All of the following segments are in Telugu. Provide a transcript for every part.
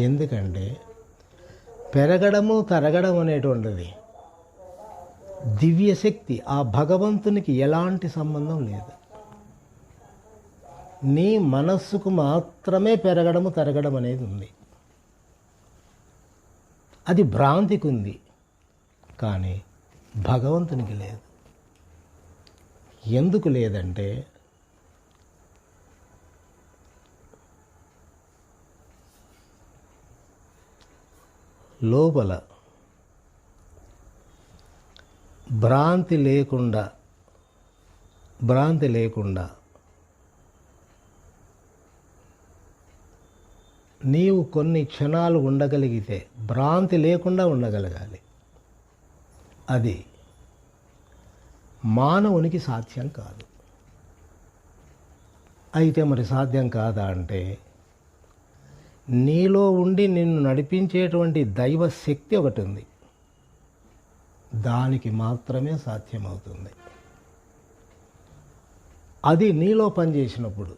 ఎందుకంటే పెరగడము తరగడం అనేటువంటిది దివ్యశక్తి, ఆ భగవంతునికి ఎలాంటి సంబంధం లేదు. నీ మనస్సుకు మాత్రమే పెరగడము తరగడం అనేది ఉంది. అది భ్రాంతికి ఉంది, కానీ భగవంతునికి లేదు. ఎందుకు లేదంటే లోపల భ్రాంతి లేకుండా నీవు కొన్ని క్షణాలు ఉండగలిగితే, భ్రాంతి లేకుండా ఉండగలగాలి. అది మానవునికి సాధ్యం కాదు. అయితే మరి సాధ్యం కాదా అంటే, నీలో ఉండి నిన్ను నడిపించేటువంటి దైవ శక్తి ఒకటి ఉంది, దానికి మాత్రమే సాధ్యమవుతుంది. అది నీలో పనిచేసినప్పుడు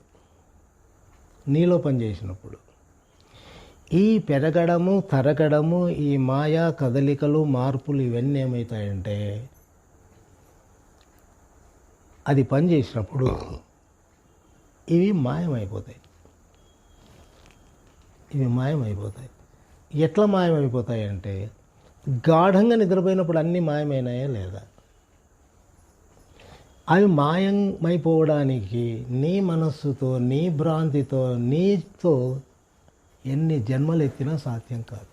ఈ పెరగడము తరగడము, ఈ మాయా కదలికలు మార్పులు ఇవన్నీ ఏమవుతాయంటే, అది పనిచేసినప్పుడు ఇవి మాయమైపోతాయి. ఎట్లా మాయమైపోతాయి అంటే, గాఢంగా నిద్రపోయినప్పుడు అన్నీ మాయమైనాయా లేదా? అవి మాయమైపోవడానికి నీ మనస్సుతో, నీ భ్రాంతితో, నీతో ఎన్ని జన్మలు ఎత్తినా సాధ్యం కాదు,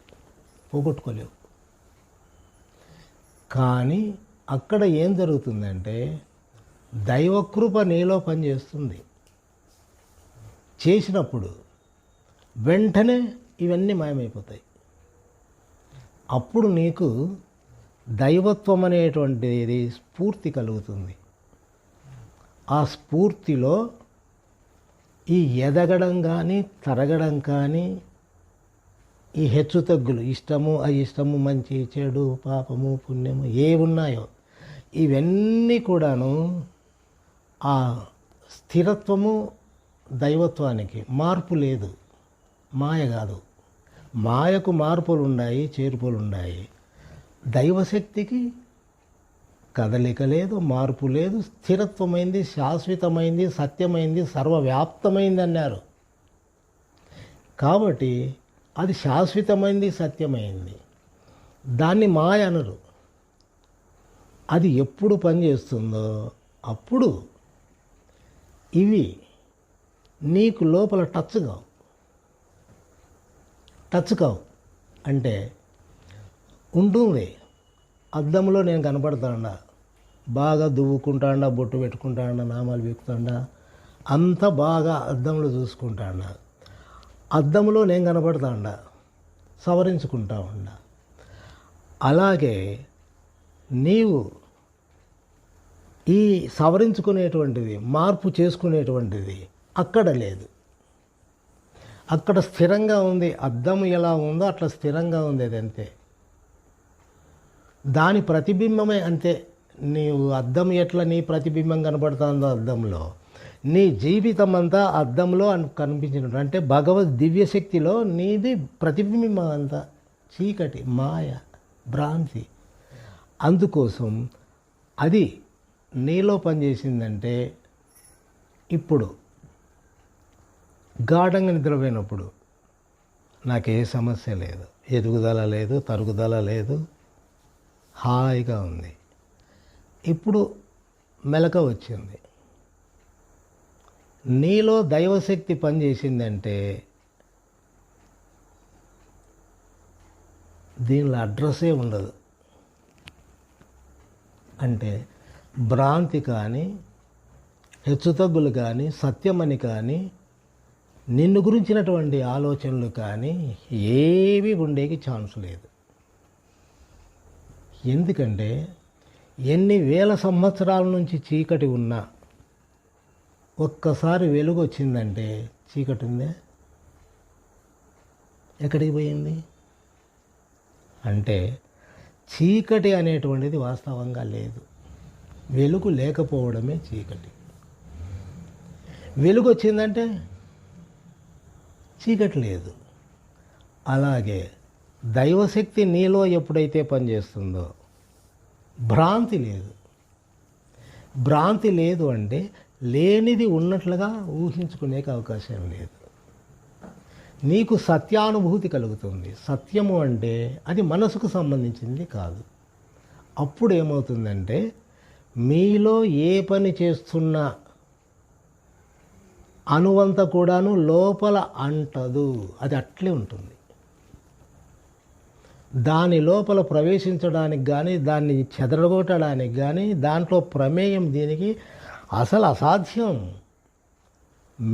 పోగొట్టుకోలేవు. కానీ అక్కడ ఏం జరుగుతుందంటే, దైవకృప నీలో పనిచేస్తుంది. చేసినప్పుడు వెంటనే ఇవన్నీ మాయమైపోతాయి. అప్పుడు నీకు దైవత్వం అనేటువంటిది స్ఫూర్తి కలుగుతుంది. ఆ స్ఫూర్తిలో ఈ ఎదగడం కానీ తరగడం కానీ, ఈ హెచ్చుతగ్గులు, ఇష్టము అయిష్టము, మంచి చెడు, పాపము పుణ్యము ఏవున్నాయో ఇవన్నీ కూడాను ఆ స్థిరత్వము దైవత్వానికి మార్పు లేదు, మాయ కాదు. మాయకు మార్పులు ఉన్నాయి, చేర్పులు ఉన్నాయి. దైవశక్తికి కదలిక లేదు, మార్పు లేదు, స్థిరత్వమైంది, శాశ్వతమైంది, సత్యమైంది, సర్వవ్యాప్తమైంది అన్నారు. కాబట్టి అది శాశ్వతమైంది, సత్యమైంది. దాన్ని మాయ అనరు. అది ఎప్పుడు పనిచేస్తుందో అప్పుడు ఇవి నీకు లోపల టచ్ కావు. అంటే ఉంటుంది, అద్దంలో నేను కనపడతాడా, బాగా దువ్వుకుంటాడా, బొట్టు పెట్టుకుంటాడా, నామాలు వీకుతాడా, అంత బాగా అద్దంలో చూసుకుంటాడా, అద్దంలో నేను కనపడతాడా, సవరించుకుంటా ఉండా. అలాగే నీవు ఈ సవరించుకునేటువంటిది, మార్పు చేసుకునేటువంటిది అక్కడ లేదు. అక్కడ స్థిరంగా ఉంది. అద్దం ఎలా ఉందో అట్లా స్థిరంగా ఉంది. అది అంతే, దాని ప్రతిబింబమే అంతే. నీవు అద్దం ఎట్లా నీ ప్రతిబింబం కనపడుతుందో అద్దంలో, నీ జీవితం అంతా అద్దంలో కనిపించినట్టు. అంటే భగవద్ దివ్యశక్తిలో నీది ప్రతిబింబం అంతా చీకటి, మాయ, భ్రాంతి. అందుకోసం అది నీలో పనిచేసిందంటే, ఇప్పుడు గాఢంగా నిద్రపోయినప్పుడు నాకే సమస్య లేదు, ఎదుగుదల లేదు, తరుగుదల లేదు, హాయిగా ఉంది. ఇప్పుడు మెలక వచ్చింది, నీలో దైవశక్తి పనిచేసిందంటే దీనిలో అడ్రస్సే ఉండదు. అంటే భ్రాంతి కానీ, హెచ్చుతగ్గులు కానీ, సత్యమని కానీ, నిన్ను గురించినటువంటి ఆలోచనలు కానీ ఏవి ఉండేకి ఛాన్స్ లేదు. ఎందుకంటే ఎన్ని వేల సంవత్సరాల నుంచి చీకటి ఉన్నా ఒక్కసారి వెలుగు వచ్చిందంటే చీకటి ఉందే, ఎక్కడికి పోయింది? అంటే చీకటి అనేటువంటిది వాస్తవంగా లేదు. వెలుగు లేకపోవడమే చీకటి. వెలుగు వచ్చిందంటే చీకటి లేదు. అలాగే దైవశక్తి నీలో ఎప్పుడైతే పనిచేస్తుందో భ్రాంతి లేదు. భ్రాంతి లేదు అంటే లేనిది ఉన్నట్లుగా ఊహించుకునేకి అవకాశం లేదు. నీకు సత్యానుభూతి కలుగుతుంది. సత్యము అంటే అది మనసుకు సంబంధించింది కాదు. అప్పుడు ఏమవుతుందంటే మీలో ఏ పని చేస్తున్నా అణువంత కూడాను లోపల అంటదు, అది అట్లే ఉంటుంది. దాని లోపల ప్రవేశించడానికి కానీ దాన్ని చెదరగొట్టడానికి కానీ దాంట్లో ప్రమేయం దీనికి అసలు అసాధ్యం.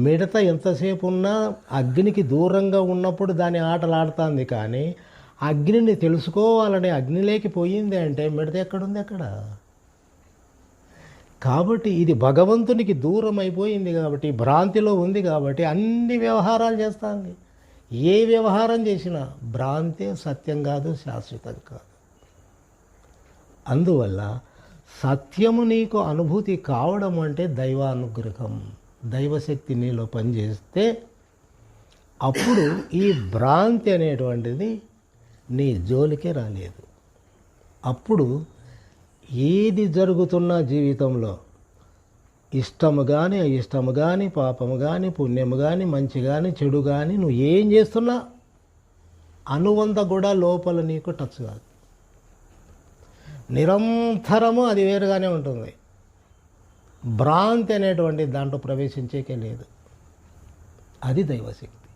మిడత ఎంతసేపు ఉన్నా అగ్నికి దూరంగా ఉన్నప్పుడు దాని ఆటలు ఆడుతుంది, కానీ అగ్నిని తెలుసుకోవాలని అగ్నిలోకి పోయింది అంటే మిడత ఎక్కడుంది అక్కడ. కాబట్టి ఇది భగవంతునికి దూరం అయిపోయింది కాబట్టి, భ్రాంతిలో ఉంది కాబట్టి అన్ని వ్యవహారాలు చేస్తుంది. ఏ వ్యవహారం చేసినా భ్రాంతే, సత్యం కాదు, శాశ్వతం కాదు. అందువల్ల సత్యము నీకు అనుభూతి కావడం అంటే దైవానుగ్రహం. దైవశక్తి నీలో పనిచేస్తే అప్పుడు ఈ భ్రాంతి అనేటువంటిది నీ జోలికే రాలేదు. అప్పుడు ఏది జరుగుతున్నా జీవితంలో ఇష్టము కానీ అయిష్టము కానీ పాపము కానీ పుణ్యము కానీ మంచి కానీ చెడు కానీ నువ్వు ఏం చేస్తున్నా అనువంత కూడా లోపల నీకు టచ్ కాదు. నిరంతరము అది వేరుగానే ఉంటుంది. భ్రాంతి అనేటువంటి దాంట్లో ప్రవేశించేకే లేదు. అది దైవశక్తి.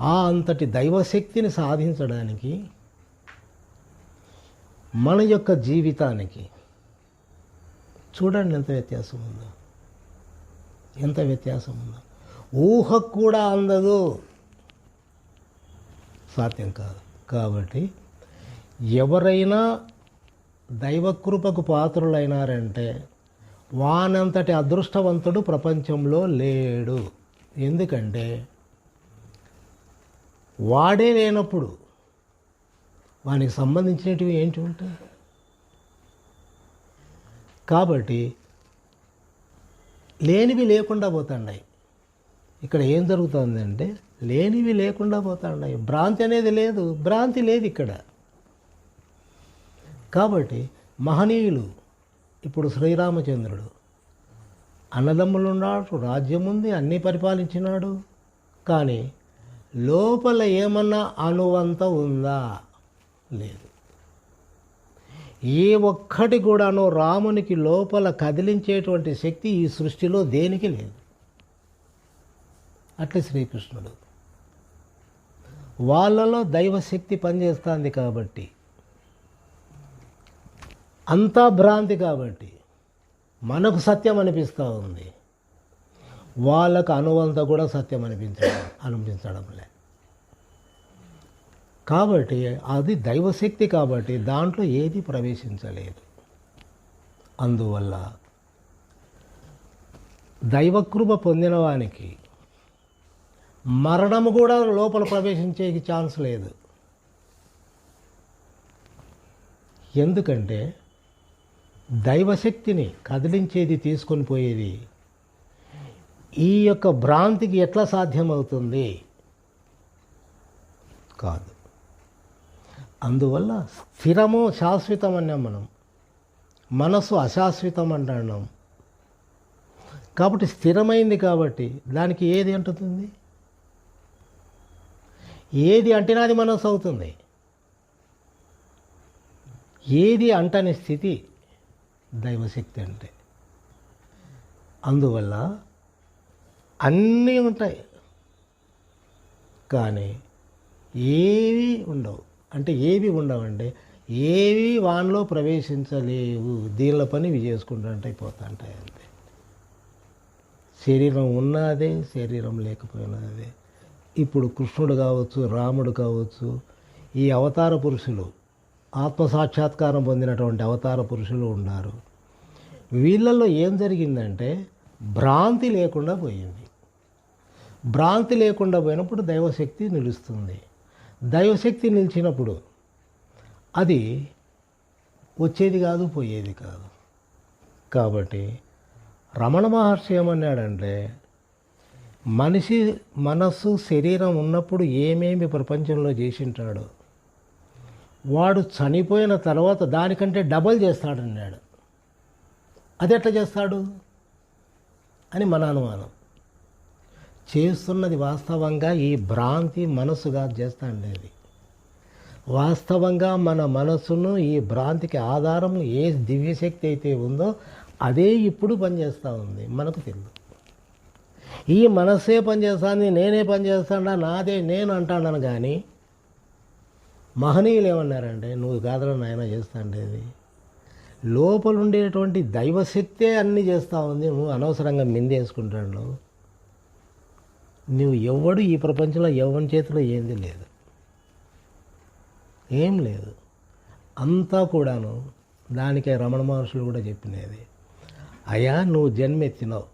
ఆ అంతటి దైవశక్తిని సాధించడానికి మన యొక్క జీవితానికి చూడండి ఎంత వ్యత్యాసం ఉందో, ఎంత వ్యత్యాసం ఉందో. ఊహకు కూడా అందదు, సాధ్యం కాదు. కాబట్టి ఎవరైనా దైవకృపకు పాత్రులైనారంటే వానంతటి అదృష్టవంతుడు ప్రపంచంలో లేడు. ఎందుకంటే వాడే లేనప్పుడు వానికి సంబంధించినవి ఏంటి ఉంటాయి. కాబట్టి లేనివి లేకుండా పోతున్నాయి. ఇక్కడ ఏం జరుగుతుందంటే లేనివి లేకుండా పోతున్నాయి. భ్రాంతి అనేది లేదు, భ్రాంతి లేదు ఇక్కడ. కాబట్టి మహనీయులు ఇప్పుడు శ్రీరామచంద్రుడు అన్నదమ్ములు ఉన్నాడు, రాజ్యం ఉంది, అన్నీ పరిపాలించినాడు. కానీ లోపల ఏమన్నా అనువంత ఉందా? లేదు. ఏ ఒక్కటి కూడాను రామునికి లోపల కదిలించేటువంటి శక్తి ఈ సృష్టిలో దేనికి లేదు. అట్లే శ్రీకృష్ణుడు వాళ్ళలో దైవశక్తి పనిచేస్తుంది కాబట్టి, అంతా భ్రాంతి కాబట్టి మనకు సత్యం అనిపిస్తూ ఉంది, వాళ్ళకు అనువంత కూడా సత్యం అనిపించడం లే. కాబట్టి అది దైవశక్తి కాబట్టి దాంట్లో ఏది ప్రవేశించలేదు. అందువల్ల దైవకృప పొందిన వానికి మరణము కూడా లోపల ప్రవేశించే ఛాన్స్ లేదు. ఎందుకంటే దైవశక్తిని కదిలించేది, తీసుకొని పోయేది ఈ యొక్క భ్రాంతికి ఎట్లా సాధ్యమవుతుంది? కాదు. అందువల్ల స్థిరము శాశ్వతం అన్నాం మనం, మనసు అశాశ్వతం అంటున్నాం. కాబట్టి స్థిరమైంది కాబట్టి దానికి ఏది అంటుతుంది? ఏది అంటినాది మనసు అవుతుంది. ఏది అంటని స్థితి దైవశక్తి అంటే. అందువల్ల అన్నీ ఉంటాయి కానీ ఏవి ఉండవు. అంటే ఏవి ఉండవంటే ఏవి వానిలో ప్రవేశించలేవు. దీనిలో పని ఇవి చేసుకుంటూ అయిపోతా ఉంటాయి అంతే. శరీరం ఉన్నదే, శరీరం లేకపోయినదే. ఇప్పుడు కృష్ణుడు కావచ్చు, రాముడు కావచ్చు, ఈ అవతార పురుషులు, ఆత్మసాక్షాత్కారం పొందినటువంటి అవతార పురుషులు ఉన్నారు. వీళ్ళల్లో ఏం జరిగిందంటే భ్రాంతి లేకుండా పోయింది. భ్రాంతి లేకుండా పోయినప్పుడు దైవశక్తి నిలుస్తుంది. దైవశక్తి నిలిచినప్పుడు అది వచ్చేది కాదు, పోయేది కాదు. కాబట్టి రమణ మహర్షి ఏమన్నాడంటే మనిషి మనస్సు శరీరం ఉన్నప్పుడు ఏమేమి ప్రపంచంలో చేసింటాడు, వాడు చనిపోయిన తర్వాత దానికంటే డబల్ చేస్తాడన్నాడు. అది ఎట్లా చేస్తాడు అని మన అనుమానం. చేస్తున్నది వాస్తవంగా ఈ భ్రాంతి మనస్సుగా చేస్తాండేది. వాస్తవంగా మన మనస్సును ఈ భ్రాంతికి ఆధారం ఏ దివ్యశక్తి అయితే ఉందో అదే ఇప్పుడు పనిచేస్తూ ఉంది, మనకు తెలియదు. ఈ మనస్సే పనిచేస్తుంది, నేనే పనిచేస్తాడా, నాదే నేను అంటాను. కానీ మహనీయులు ఏమన్నారంటే, నువ్వు కాదరా నాయన చేస్తాండేది, లోపల ఉండేటువంటి దైవశక్తే అన్నీ చేస్తూ ఉంది, నువ్వు అనవసరంగా మిందేసుకుంటాడు. నువ్వు ఎవడు ఈ ప్రపంచంలో ఎవరి చేతిలో ఏంది లేదు, ఏం లేదు, అంతా కూడాను. దానికే రమణ మహర్షులు కూడా చెప్పినది, అయ్యా నువ్వు జన్మెత్తినావు,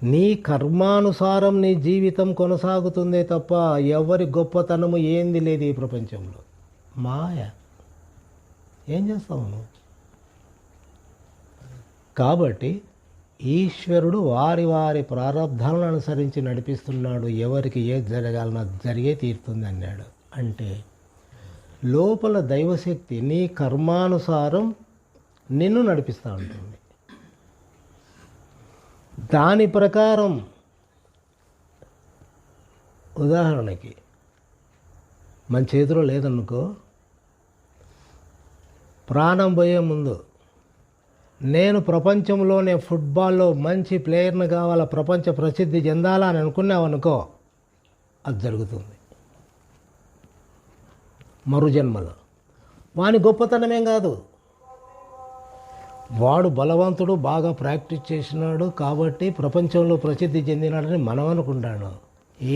నీ కర్మానుసారం నీ జీవితం కొనసాగుతుందే తప్ప ఎవరి గొప్పతనము ఏంది లేదు ఈ ప్రపంచంలో. మాయ, ఏం చేస్తావు నువ్వు? కాబట్టి ఈశ్వరుడు వారి వారి ప్రారంధాలను అనుసరించి నడిపిస్తున్నాడు. ఎవరికి ఏది జరగాలన్నా జరిగే తీరుతుంది అన్నాడు. అంటే లోపల దైవశక్తి నీ కర్మానుసారం నిన్ను నడిపిస్తూ ఉంటుంది. దాని ప్రకారం ఉదాహరణకి మన చేతిలో లేదనుకో, ప్రాణం పోయే ముందు నేను ప్రపంచంలోనే ఫుట్బాల్లో మంచి ప్లేయర్ని కావాలా, ప్రపంచ ప్రసిద్ధి చెందాలా అని అనుకున్నావనుకో, అది జరుగుతుంది మరు జన్మలో. వాని గొప్పతనమేం కాదు, వాడు బలవంతుడు, బాగా ప్రాక్టీస్ చేసినాడు కాబట్టి ప్రపంచంలో ప్రసిద్ధి చెందినాడని మనం అనుకుంటాను.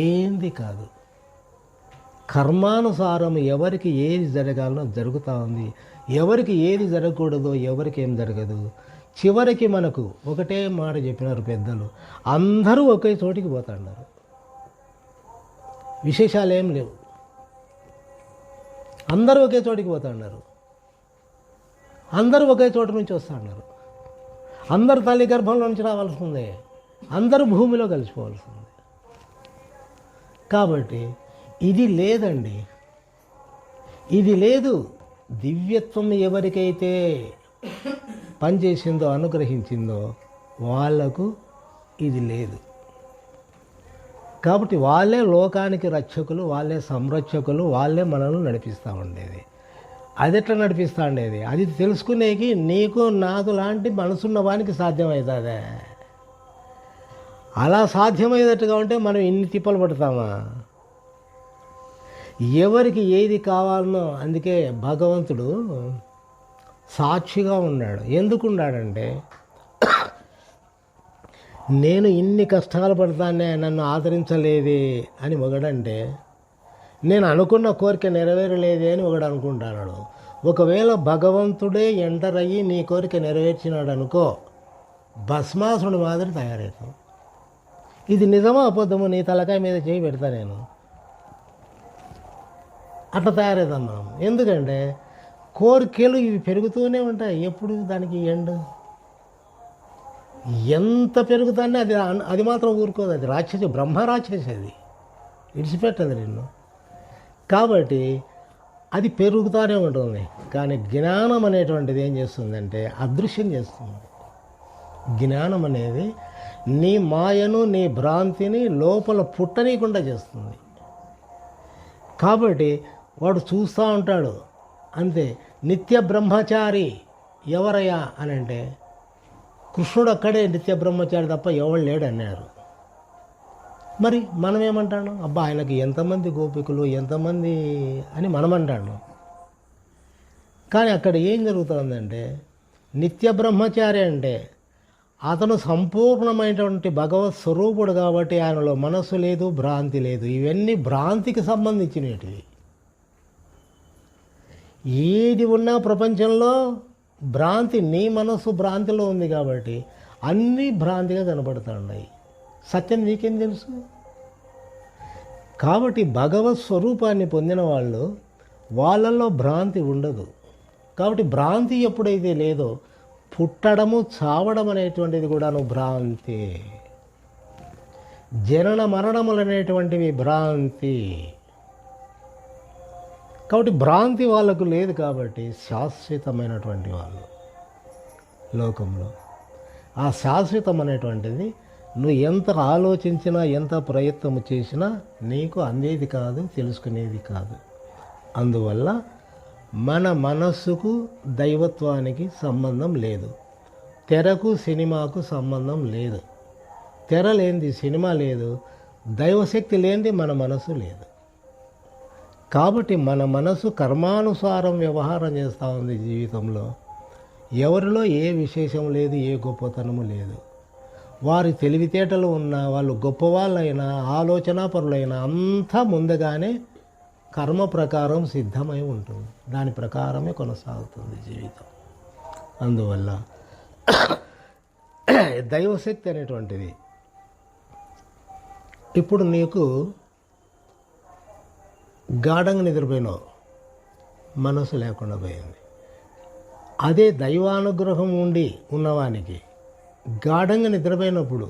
ఏంది కాదు. కర్మానుసారం ఎవరికి ఏది జరగాలనో జరుగుతూ ఉంది, ఎవరికి ఏది జరగకూడదో ఎవరికి ఏం జరగదు. చివరికి మనకు ఒకటే మాట చెప్పినారు పెద్దలు, అందరూ ఒకే చోటికి పోతున్నారు, విశేషాలు ఏం లేవు, అందరూ ఒకే చోటికి పోతున్నారు, అందరూ ఒకే చోటు నుంచి వస్తున్నారు, అందరూ తల్లి గర్భంలో నుంచి రావాల్సిందే, అందరూ భూమిలో కలిసిపోవాల్సిందే. కాబట్టి ఇది లేదండి, ఇది లేదు. దివ్యత్వం ఎవరికైతే పనిచేసిందో, అనుగ్రహించిందో వాళ్లకు ఇది లేదు. కాబట్టి వాళ్ళే లోకానికి రక్షకులు, వాళ్ళే సంరక్షకులు, వాళ్ళే మనల్ని నడిపిస్తూ ఉండేది. అది ఎట్లా నడిపిస్తూ ఉండేది? అది తెలుసుకునేకి నీకు నాకు లాంటి మనసున్న వానికి సాధ్యమవుతుందే? అలా సాధ్యమయ్యేటట్టుగా ఉంటే మనం ఇన్ని తిప్పలు పడతామా? ఎవరికి ఏది కావాలనో, అందుకే భగవంతుడు సాక్షిగా ఉన్నాడు. ఎందుకున్నాడంటే, నేను ఇన్ని కష్టాలు పడతానే నన్ను ఆదరించలేదే అని ఒకడంటే, నేను అనుకున్న కోరిక నెరవేరలేదే అని ఒకడు అనుకుంటున్నాడు. ఒకవేళ భగవంతుడే ఎంటర్ అయ్యి నీ కోరిక నెరవేర్చినాడు అనుకో, భస్మాసుడి మాదిరి తయారవుతాం. ఇది నిజమా అబద్ధమో నీ తలకాయ మీద చేయి పెడతా నేను. అట్లా తయారవుతాం మనం. ఎందుకంటే కోరికలు ఇవి పెరుగుతూనే ఉంటాయి, ఎప్పుడు దానికి ఎండ్. ఎంత పెరుగుతానే అది మాత్రం ఊరుకోదు. అది రాక్షసి, బ్రహ్మరాక్షసి, అది విడిచిపెట్టదు నిన్ను. కాబట్టి అది పెరుగుతూనే ఉంటుంది. కానీ జ్ఞానం అనేటువంటిది ఏం చేస్తుందంటే అదృశ్యం చేస్తుంది. జ్ఞానం అనేది నీ మాయను, నీ భ్రాంతిని లోపల పుట్టనీయకుండా చేస్తుంది. కాబట్టి వాడు చూస్తూ ఉంటాడు అంతే. నిత్య బ్రహ్మచారి ఎవరయ్యా అని అంటే, కృష్ణుడు అక్కడే నిత్య బ్రహ్మచారి తప్ప ఎవడు లేడు అన్నారు. మరి మనం ఏమంటాను? అబ్బా ఆయనకి ఎంతమంది గోపికలు, ఎంతమంది అని మనం అంటాను. కానీ అక్కడ ఏం జరుగుతుందంటే, నిత్య బ్రహ్మచారి అంటే అతను సంపూర్ణమైనటువంటి భగవత్ స్వరూపుడు కాబట్టి ఆయనలో మనస్సు లేదు, భ్రాంతి లేదు. ఇవన్నీ భ్రాంతికి సంబంధించినవి. ఏది ఉన్నా ప్రపంచంలో భ్రాంతి, నీ మనస్సు భ్రాంతిలో ఉంది కాబట్టి అన్నీ భ్రాంతిగా కనపడుతున్నాయి. సత్యం నీకేం తెలుసు? కాబట్టి భగవత్ స్వరూపాన్ని పొందిన వాళ్ళు, వాళ్ళల్లో భ్రాంతి ఉండదు. కాబట్టి భ్రాంతి ఎప్పుడైతే లేదో, పుట్టడము చావడం అనేటువంటిది కూడాను భ్రాంతి. జనన మరణములు అనేటువంటివి భ్రాంతి. కాబట్టి భ్రాంతి వాళ్ళకు లేదు, కాబట్టి శాశ్వతమైనటువంటి వాళ్ళు లోకంలో. ఆ శాశ్వతం అనేటువంటిది నువ్వు ఎంత ఆలోచించినా ఎంత ప్రయత్నం చేసినా నీకు అందేది కాదు, తెలుసుకునేది కాదు. అందువల్ల మన మనస్సుకు దైవత్వానికి సంబంధం లేదు, తెరకు సినిమాకు సంబంధం లేదు. తెర లేనిది సినిమా లేదు, దైవశక్తి లేనిది మన మనసు లేదు. కాబట్టి మన మనసు కర్మానుసారం వ్యవహారం చేస్తూ ఉంది జీవితంలో. ఎవరిలో ఏ విశేషం లేదు, ఏ గొప్పతనము లేదు. వారి తెలివితేటలు ఉన్నా, వాళ్ళు గొప్పవాళ్ళైనా, ఆలోచనాపరులైనా అంతా ముందుగానే కర్మ ప్రకారం సిద్ధమై ఉంటుంది. దాని ప్రకారమే కొనసాగుతుంది జీవితం. అందువల్ల దైవశక్తి అనేటువంటిది ఇప్పుడు నీకు గాఢంగా నిద్రపోయినావు, మనసు లేకుండా పోయింది. అదే దైవానుగ్రహం ఉండి ఉన్నవానికి గాఢంగా నిద్రపోయినప్పుడు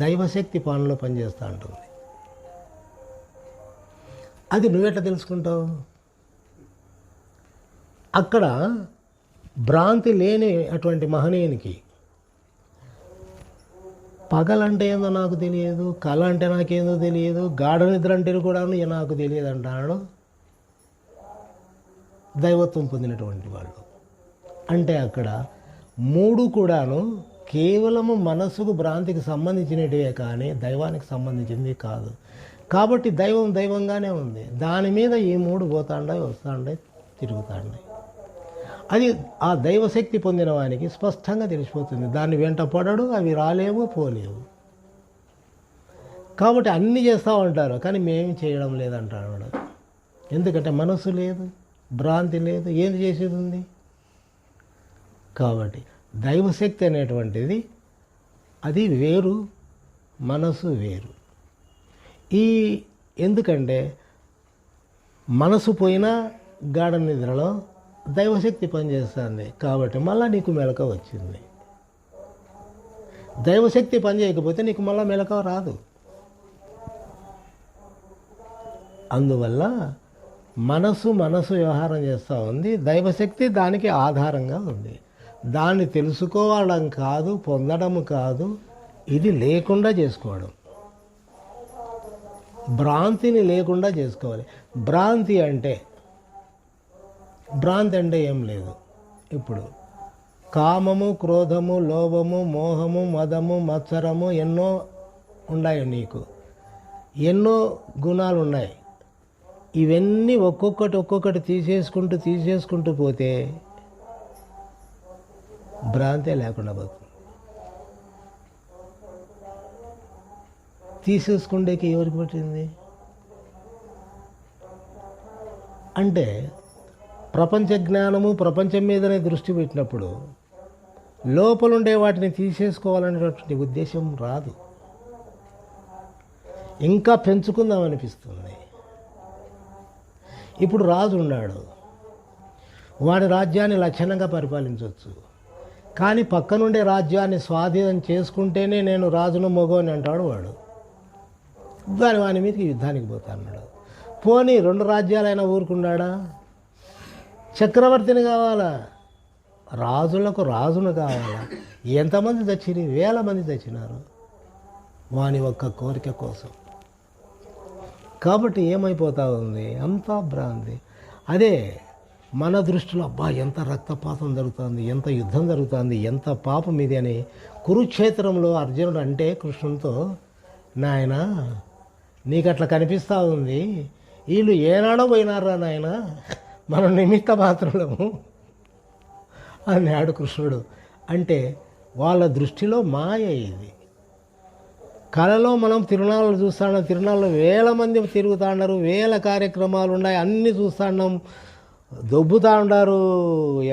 దైవశక్తి పనిలో పనిచేస్తూ ఉంటుంది. అది నువ్వెట్లా తెలుసుకుంటావు? అక్కడ భ్రాంతి లేని అటువంటి మహనీయునికి పగలంటే ఏందో నాకు తెలియదు, కళ అంటే నాకేందో తెలియదు, గాఢ నిద్ర అంటే కూడా నాకు తెలియదు అంటాడు దైవత్వం పొందినటువంటి వాళ్ళు. అంటే అక్కడ మూడు కూడాను కేవలము మనస్సుకు భ్రాంతికి సంబంధించినటివే కానీ దైవానికి సంబంధించింది కాదు. కాబట్టి దైవం దైవంగానే ఉంది. దాని మీద ఈ మూడు పోతాండాయి, వస్తాండాయి, తిరుగుతాండాయి. అది ఆ దైవశక్తి పొందిన వానికి స్పష్టంగా తెలిసిపోతుంది. దాన్ని వెంట పడడు, అవి రాలేవు, పోలేవు. కాబట్టి అన్నీ చేస్తూ ఉంటారు, కానీ మేమేం చేయడం లేదంటాడు. ఎందుకంటే మనసు లేదు, భ్రాంతి లేదు, ఏం చేసేది ఉంది. కాబట్టి దైవశక్తి అనేటువంటిది అది వేరు, మనసు వేరు. ఎందుకంటే మనసు పోయినా గాఢ నిద్రలో దైవశక్తి పనిచేస్తుంది. కాబట్టి మళ్ళీ నీకు మెలకువ వచ్చింది. దైవశక్తి పనిచేయకపోతే నీకు మళ్ళీ మెలకువ రాదు. అందువల్ల మనసు వ్యవహారం చేస్తూ ఉంది, దైవశక్తి దానికి ఆధారంగా ఉంది. దాన్ని తెలుసుకోవడం కాదు, పొందడం కాదు, ఇది లేకుండా చేసుకోవడం. భ్రాంతిని లేకుండా చేసుకోవాలి. భ్రాంతి అంటే ఏం లేదు. ఇప్పుడు కామము, క్రోధము, లోభము, మోహము, మదము, మత్సరము ఎన్నో ఉన్నాయి. నీకు ఎన్నో గుణాలు ఉన్నాయి. ఇవన్నీ ఒక్కొక్కటి తీసేసుకుంటూ పోతే భ్రాంతే లేకుండా పోతుంది. తీసేసుకుండేకి ఎవరికి పట్టింది అంటే ప్రపంచ జ్ఞానము ప్రపంచం మీదనే దృష్టి పెట్టినప్పుడు లోపలుండే వాటిని తీసేసుకోవాలనేటువంటి ఉద్దేశం రాదు, ఇంకా పెంచుకుందాం అనిపిస్తుంది. ఇప్పుడు రాజు ఉన్నాడు, వాడి రాజ్యాన్ని లక్షణంగా పరిపాలించవచ్చు. కానీ పక్కనుండే రాజ్యాన్ని స్వాధీనం చేసుకుంటేనే నేను రాజును మొగోని అంటాడు వాడు. వాని మీదకి యుద్ధానికి పోతా అన్నాడు. పోనీ 2 రాజ్యాలైనా ఊరుకున్నాడా? చక్రవర్తిని కావాలా? రాజులకు రాజును కావాలా? ఎంతమంది చచ్చిరి? 1000 మంది చచ్చినారు వాని ఒక్క కోరిక కోసం. కాబట్టి ఏమైపోతా ఉంది? అంతా భ్రాంతి. అదే మన దృష్టిలో అబ్బా ఎంత రక్తపాతం జరుగుతుంది, ఎంత యుద్ధం జరుగుతుంది, ఎంత పాపం ఇది అని కురుక్షేత్రంలో అర్జునుడు అంటే కృష్ణునితో, నాయన నీకు అట్లా కనిపిస్తూ ఉంది, వీళ్ళు ఏనాడో పోయినారా నాయన, మనం నిమిత్త మాత్రము అన్నాడు కృష్ణుడు. అంటే వాళ్ళ దృష్టిలో మాయ ఇది. కళలో మనం తిరునాళ్ళు చూస్తున్నాం, తిరునాళ్ళు 1000 మంది తిరుగుతాండారు, 1000 కార్యక్రమాలు ఉన్నాయి, అన్నీ చూస్తున్నాం, దొబ్బుతా ఉండారు,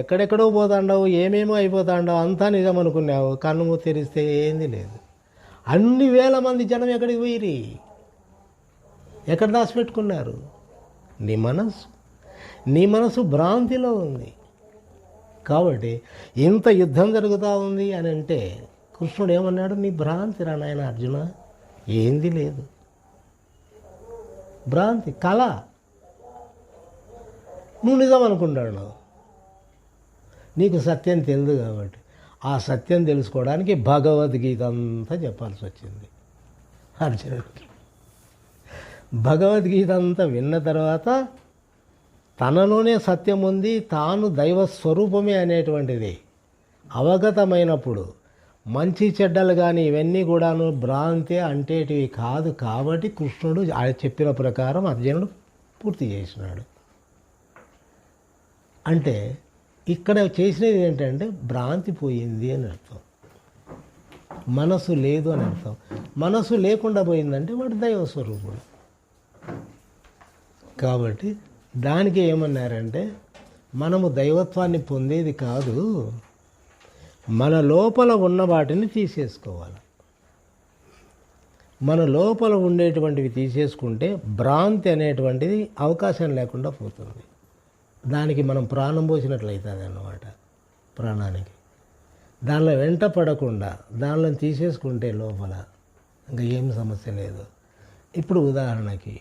ఎక్కడెక్కడో పోతాండావు, ఏమేమో అయిపోతాండావు, అంతా నిజం అనుకున్నావు. కన్ను తెరిస్తే ఏంది లేదు. అన్ని 1000 మంది జనం ఎక్కడికి పోయిరి? ఎక్కడ దాచిపెట్టుకున్నారు? నీ మనసు భ్రాంతిలో ఉంది. కాబట్టి ఇంత యుద్ధం జరుగుతూ ఉంది అని అంటే కృష్ణుడు ఏమన్నాడు? నీ భ్రాంతి రా నాయన అర్జున, ఏంది లేదు. భ్రాంతి, కళ. నువ్వు నిజం అనుకుంటాడు. నీకు సత్యం తెలియదు కాబట్టి ఆ సత్యం తెలుసుకోవడానికి భగవద్గీత అంతా చెప్పాల్సి వచ్చింది అర్జునుడికి. భగవద్గీత అంతా విన్న తర్వాత తనలోనే సత్యం ఉంది, తాను దైవ స్వరూపమే అనేటువంటిది అవగతమైనప్పుడు మంచి చెడ్డలు కానీ ఇవన్నీ కూడాను భ్రాంతి అంటేటివి కాదు. కాబట్టి కృష్ణుడు చెప్పిన ప్రకారం అర్జునుడు పూర్తి చేసినాడు. అంటే ఇక్కడ చేసినది ఏంటంటే భ్రాంతి పోయింది అని అర్థం, మనసు లేదు అని అర్థం. మనసు లేకుండా పోయిందంటే వాడు దైవ స్వరూపుడు. కాబట్టి దానికి ఏమన్నారంటే మనము దైవత్వాన్ని పొందేది కాదు, మన లోపల ఉన్న వాటిని తీసేసుకోవాలి. మన లోపల ఉండేటువంటివి తీసేసుకుంటే భ్రాంతి అనేటువంటిది అవకాశం లేకుండా పోతుంది. దానికి మనం ప్రాణం పోసినట్లయితుంది అన్నమాట. ప్రాణానికి దానిలో వెంట పడకుండా దానిలో తీసేసుకుంటే లోపల ఇంకా ఏం సమస్య లేదు. ఇప్పుడు ఉదాహరణకి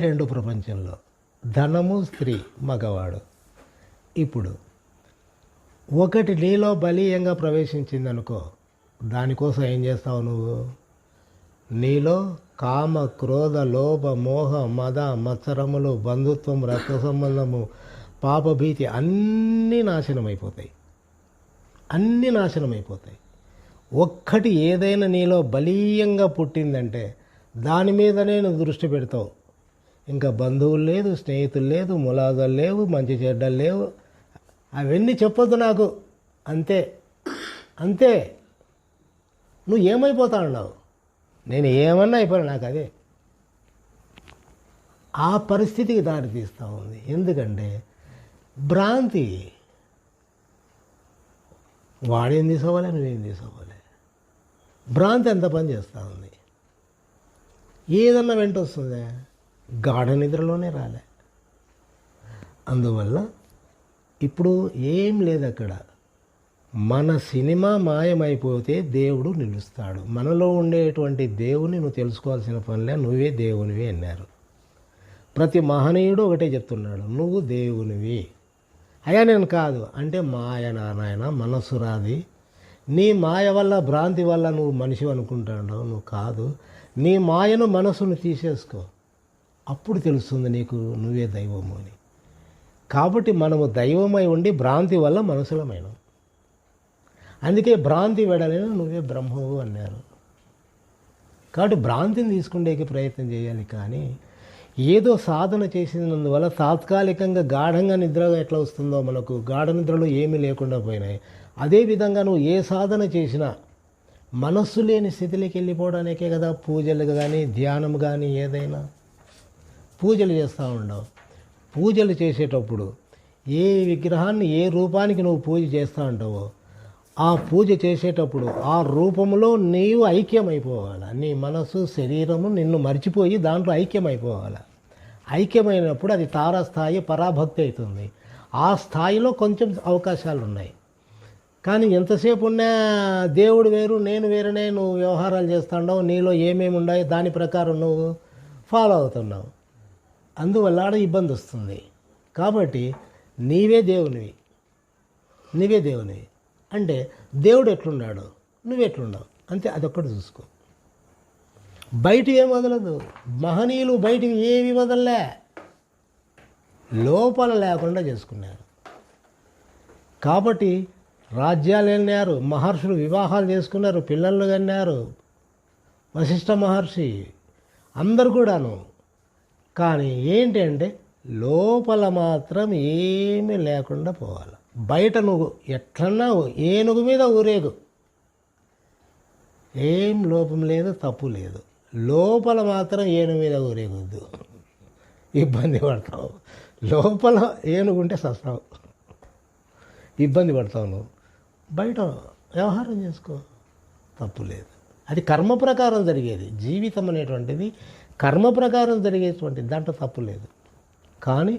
రెండు ప్రపంచంలో ధనము, స్త్రీ, మగవాడు. ఇప్పుడు ఒకటి నీలో బలీయంగా ప్రవేశించిందనుకో, దానికోసం ఏం చేస్తావు నువ్వు? నీలో కామ, క్రోధ, లోభ, మోహ, మద, మత్సరములు, బంధుత్వం, రక్త సంబంధము, పాపభీతి అన్నీ నాశనమైపోతాయి. అన్నీ నాశనమైపోతాయి. ఒక్కటి ఏదైనా నీలో బలీయంగా పుట్టిందంటే దాని మీదనే నువ్వు దృష్టి పెడతావు. ఇంకా బంధువులు లేదు, స్నేహితులు లేదు, ములాజలు లేవు, మంచి చెడ్డలు లేవు, అవన్నీ చెప్పొద్దు నాకు. అంతే అంతే. నువ్వు ఏమైపోతా ఉన్నావు? నేను ఏమన్నా అయిపోయినా నాకు అదే. ఆ పరిస్థితికి దారితీస్తూ ఉంది. ఎందుకంటే భ్రాంతి. వాడేం తీసుకోవాలి, నువ్వేం తీసుకోవాలి. భ్రాంతి ఎంత పని చేస్తూ ఉంది. ఏదన్నా వెంట వస్తుందే, గాఢ నిద్రలోనే రాలే. అందువల్ల ఇప్పుడు ఏం లేదు అక్కడ. మన సినిమా మాయమైపోతే దేవుడు నిలుస్తాడు. మనలో ఉండేటువంటి దేవుని నువ్వు తెలుసుకోవాల్సిన పనిలే, నువ్వే దేవునివి అన్నారు. ప్రతి మహనీయుడు ఒకటే చెప్తున్నాడు, నువ్వు దేవునివి. అయ్యా నేను కాదు అంటే మాయ నారాయణ, మనస్సు రాది. నీ మాయ వల్ల, భ్రాంతి వల్ల నువ్వు మనిషి అనుకుంటాడు. నువ్వు కాదు. నీ మాయను, మనసును తీసేసుకో, అప్పుడు తెలుస్తుంది నీకు నువ్వే దైవము అని. కాబట్టి మనము దైవమై ఉండి భ్రాంతి వల్ల మనుషులమైన. అందుకే భ్రాంతి వెడలేను నువ్వే బ్రహ్మవు అన్నారు. కాబట్టి భ్రాంతిని తీసుకునేకి ప్రయత్నం చేయాలి. కానీ ఏదో సాధన చేసినందువల్ల తాత్కాలికంగా గాఢంగా నిద్ర ఎట్లా వస్తుందో మనకు, గాఢ నిద్రలో ఏమీ లేకుండా పోయినాయి. అదేవిధంగా నువ్వు ఏ సాధన చేసినా మనస్సు లేని స్థితిలోకి వెళ్ళిపోవడానికే కదా పూజలు కానీ, ధ్యానం కానీ, ఏదైనా పూజలు చేస్తూ ఉండవు. పూజలు చేసేటప్పుడు ఏ విగ్రహాన్ని, ఏ రూపానికి నువ్వు పూజ చేస్తూ ఉంటావో ఆ పూజ చేసేటప్పుడు ఆ రూపంలో నీవు ఐక్యమైపోవాలి. నీ మనసు, శరీరము నిన్ను మర్చిపోయి దాంట్లో ఐక్యమైపోవాలి. ఐక్యమైనప్పుడు అది తారాస్థాయి, పరాభక్తి అవుతుంది. ఆ స్థాయిలో కొంచెం అవకాశాలు ఉన్నాయి. కానీ ఎంతసేపు ఉన్నా దేవుడు వేరు, నేను వేరునే నువ్వు వ్యవహారాలు చేస్తున్నావు. నీలో ఏమేమి ఉన్నాయో దాని ప్రకారం నువ్వు ఫాలో అవుతున్నావు. అందువల్ల ఆడ ఇబ్బంది వస్తుంది. కాబట్టి నీవే దేవునివి, నీవే దేవునివి అంటే దేవుడు ఎట్లున్నాడు, నువ్వెట్లున్నావు అంతే. అదొక్కటి చూసుకో. బయట ఏం వదలదు. మహనీయులు బయటివి ఏవి వదలలే, లోపల లేకుండా చేసుకున్నారు. కాబట్టి రాజ్యాలు వెళ్ళినారు, మహర్షులు వివాహాలు చేసుకున్నారు, పిల్లలు కన్నారు, వశిష్ఠ మహర్షి అందరు కూడాను. కానీ ఏంటి అంటే లోపల మాత్రం ఏమీ లేకుండా పోవాలి. బయట నువ్వు ఎట్లన్నా ఏనుగు మీద ఊరేగు, ఏం లోపం లేదు, తప్పు లేదు. లోపల మాత్రం ఏనుగు మీద ఊరేగొద్దు, ఇబ్బంది పడతావు. లోపల ఏనుగుంటే సస్తావు, ఇబ్బంది పడతావు. నువ్వు బయట వ్యవహారం చేసుకో, తప్పు లేదు. అది కర్మ ప్రకారం జరిగేది. జీవితం అనేటువంటిది కర్మ ప్రకారం జరిగేటువంటిది, దాంట్లో తప్పు లేదు. కానీ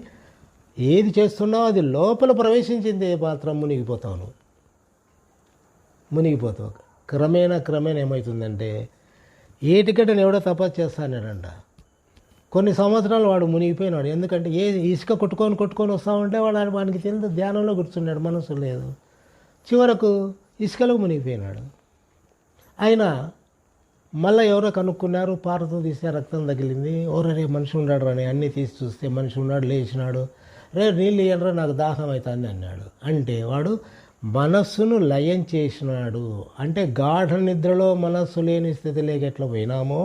ఏది చేస్తున్నావు అది లోపల ప్రవేశించింది మాత్రం మునిగిపోతావు. నువ్వు మునిగిపోతావు. క్రమేణా ఏమవుతుందంటే ఏటికటని ఎవడో తపస్సు చేస్తానంట. కొన్ని సంవత్సరాలు వాడు మునిగిపోయినాడు. ఎందుకంటే ఇసుక కొట్టుకొని వస్తామంటే వానికి తెలియదు, ధ్యానంలో కూర్చున్నాడు, మనసు లేదు. చివరకు ఇసుకలో మునిగిపోయినాడు. అయినా మళ్ళీ ఎవరో కనుక్కున్నారు, పారతో తీస్తే రక్తం తగిలింది. రే మనిషి ఉన్నాడు అని అన్నీ తీసి చూస్తే మనిషి ఉన్నాడు, లేచినాడు. నీళ్ళు ఇయ్యనరా నాకు దాహం అవుతుంది అన్నాడు. అంటే వాడు మనస్సును లయం చేసినాడు. అంటే గాఢ నిద్రలో మనస్సు లేని స్థితిలోకి ఎట్లా పోయినామో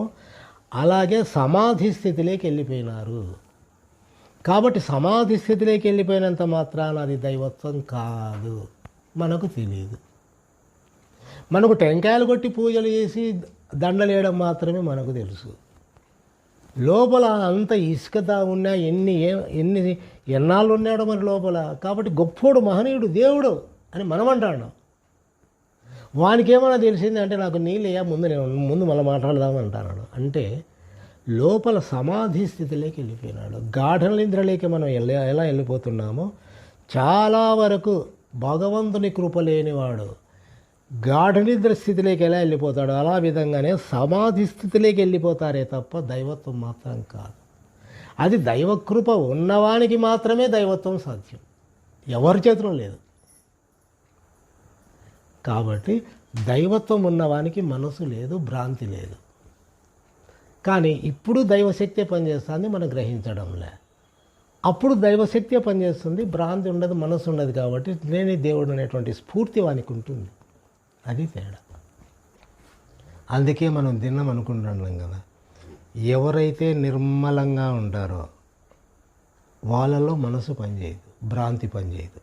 అలాగే సమాధి స్థితిలోకి వెళ్ళిపోయినారు. కాబట్టి సమాధి స్థితిలోకి వెళ్ళిపోయినంత మాత్రాన అది దైవత్వం కాదు, మనకు తెలియదు. మనకు టెంకాయలు కొట్టి పూజలు చేసి దండలు వేయడం మాత్రమే మనకు తెలుసు. లోపల అంత ఇసుకత ఉన్నా ఎన్నాళ్ళు ఉన్నాడో మరి లోపల. కాబట్టి గొప్పోడు, మహనీయుడు, దేవుడు అని మనం అంటాడు. వానికి ఏమైనా తెలిసింది అంటే నాకు నీళ్ళయ్యా ముందు మళ్ళీ మాట్లాడదామంటాడు. అంటే లోపల సమాధి స్థితిలోకి వెళ్ళిపోయినాడు. గాఢ నిద్రలోకి మనం ఎలా వెళ్ళిపోతున్నామో చాలా వరకు భగవంతుని కృప లేనివాడు గాఢ నిద్ర స్థితిలోకి ఎలా వెళ్ళిపోతాడో అలా విధంగానే సమాధి స్థితిలోకి వెళ్ళిపోతారే తప్ప దైవత్వం మాత్రం కాదు. అది దైవకృప ఉన్నవానికి మాత్రమే దైవత్వం సాధ్యం, ఎవరి చేతిలో లేదు. కాబట్టి దైవత్వం ఉన్నవానికి మనసు లేదు, భ్రాంతి లేదు. కానీ ఇప్పుడు దైవశక్తి పనిచేస్తుంది, మనం గ్రహించడంలే. అప్పుడు దైవశక్తి పనిచేస్తుంది, భ్రాంతి ఉండదు, మనసు ఉండదు. కాబట్టి నేనే దేవుడు అనేటువంటి స్ఫూర్తి వానికి ఉంటుంది. అది తేడా. అందుకే మనం దినం అనుకుంటున్నాం కదా, ఎవరైతే నిర్మలంగా ఉంటారో వాళ్ళలో మనసు పనిచేయదు, భ్రాంతి పనిచేయదు.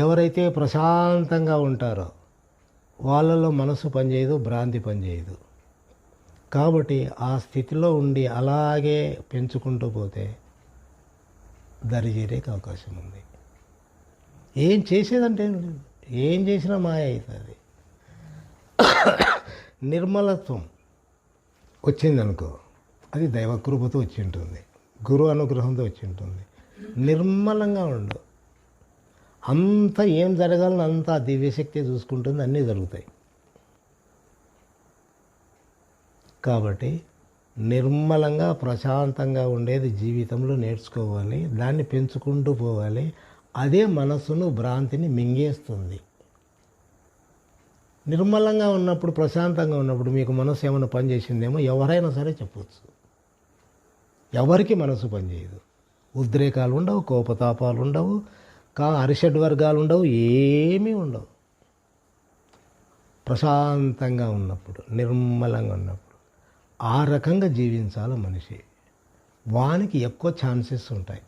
ఎవరైతే ప్రశాంతంగా ఉంటారో వాళ్ళలో మనసు పనిచేయదు, భ్రాంతి పనిచేయదు. కాబట్టి ఆ స్థితిలో ఉండి అలాగే పెంచుకుంటూ పోతే దరిజేరేకి అవకాశం ఉంది. ఏం చేసేదంటే ఏం లేదు, ఏం చేసినా మాయ అవుతుంది. నిర్మలత్వం వచ్చిందనుకో, అది దైవకృపతో వచ్చి ఉంటుంది, గురు అనుగ్రహంతో వచ్చి ఉంటుంది. నిర్మలంగా ఉండు, అంతా ఏం జరగాలని అంతా దివ్యశక్తి చూసుకుంటుంది, అన్నీ జరుగుతాయి. కాబట్టి నిర్మలంగా ప్రశాంతంగా ఉండేది జీవితంలో నేర్చుకోవాలి, దాన్ని పెంచుకుంటూ పోవాలి. అదే మనసును భ్రాంతిని మింగేస్తుంది. నిర్మలంగా ఉన్నప్పుడు, ప్రశాంతంగా ఉన్నప్పుడు మీకు మనసు ఏమైనా పని చేసిందేమో ఎవరైనా సరే చెప్పవచ్చు. ఎవరికి మనసు పనిచేయదు, ఉద్రేకాలు ఉండవు, కోపతాపాలు ఉండవు, అరిషడ్ వర్గాలు ఉండవు, ఏమీ ఉండవు. ప్రశాంతంగా ఉన్నప్పుడు, నిర్మలంగా ఉన్నప్పుడు ఆ రకంగా జీవించాలి మనిషి. వానికి ఎక్కువ ఛాన్సెస్ ఉంటాయి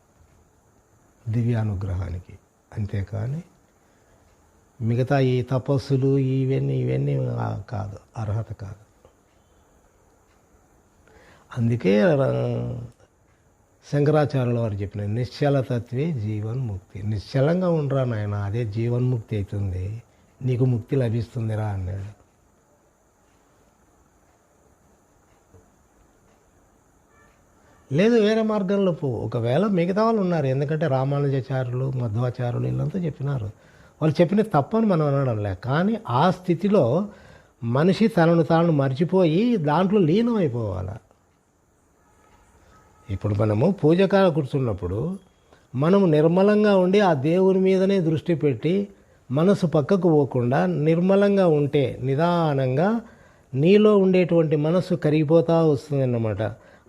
దివ్యానుగ్రహానికి. అంతేకాని మిగతా ఈ తపస్సులు ఇవన్నీ కాదు, అర్హత కాదు. అందుకే శంకరాచార్యుల వారు చెప్పిన నిశ్చలతత్వే జీవన్ముక్తి. నిశ్చలంగా ఉండరా నాయన, అదే జీవన్ముక్తి అవుతుంది, నీకు ముక్తి లభిస్తుందిరా అన్నాడు. లేదు వేరే మార్గంలో పో. ఒకవేళ మిగతా వాళ్ళు ఉన్నారు, ఎందుకంటే రామానుజాచార్యులు, మధ్వాచార్యులు వీళ్ళంతా చెప్పినారు, వాళ్ళు చెప్పిన తప్పని మనం అనడంలే. కానీ ఆ స్థితిలో మనిషి తనను తాను మర్చిపోయి దాంట్లో లీనం అయిపోవాలి. ఇప్పుడు మనము పూజకాల కూర్చున్నప్పుడు మనము నిర్మలంగా ఉండి ఆ దేవుని మీదనే దృష్టి పెట్టి మనసు పక్కకు పోకుండా నిర్మలంగా ఉంటే నిదానంగా నీలో ఉండేటువంటి మనసు కరిగిపోతూ వస్తుంది అన్నమాట.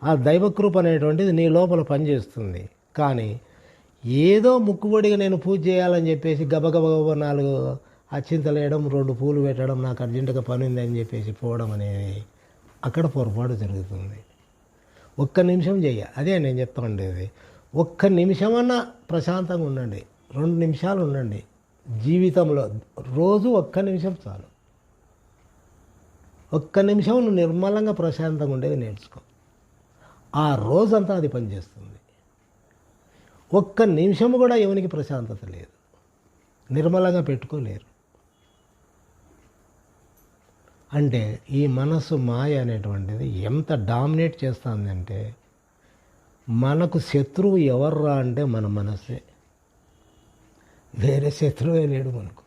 ఆ దైవకృప అనేటువంటిది నీ లోపల పనిచేస్తుంది. కానీ ఏదో ముక్కుబడిగా నేను పూజ చేయాలని చెప్పేసి గబగబ 4 అక్షింతలు వేయడం, 2 పూలు పెట్టడం, నాకు అర్జెంటుగా పని ఉంది అని చెప్పేసి పోవడం అనేది అక్కడ పొరపాటు జరుగుతుంది. 1 నిమిషం చెయ్య, అదే నేను చెప్తా ఉండేది. 1 నిమిషమన్నా ప్రశాంతంగా ఉండండి, 2 నిమిషాలు ఉండండి జీవితంలో. రోజు 1 నిమిషం చాలు. 1 నిమిషం నువ్వు నిర్మలంగా ప్రశాంతంగా ఉండేది నేర్చుకో, ఆ రోజంతా అది పనిచేస్తుంది. 1 నిమిషం కూడా ఎవరికి ప్రశాంతత లేదు, నిర్మలంగా పెట్టుకోలేరు. అంటే ఈ మనసు మాయ అనేటువంటిది ఎంత డామినేట్ చేస్తుందంటే, మనకు శత్రువు ఎవర్రా అంటే మన మనసే, వేరే శత్రువే లేడు మనకు.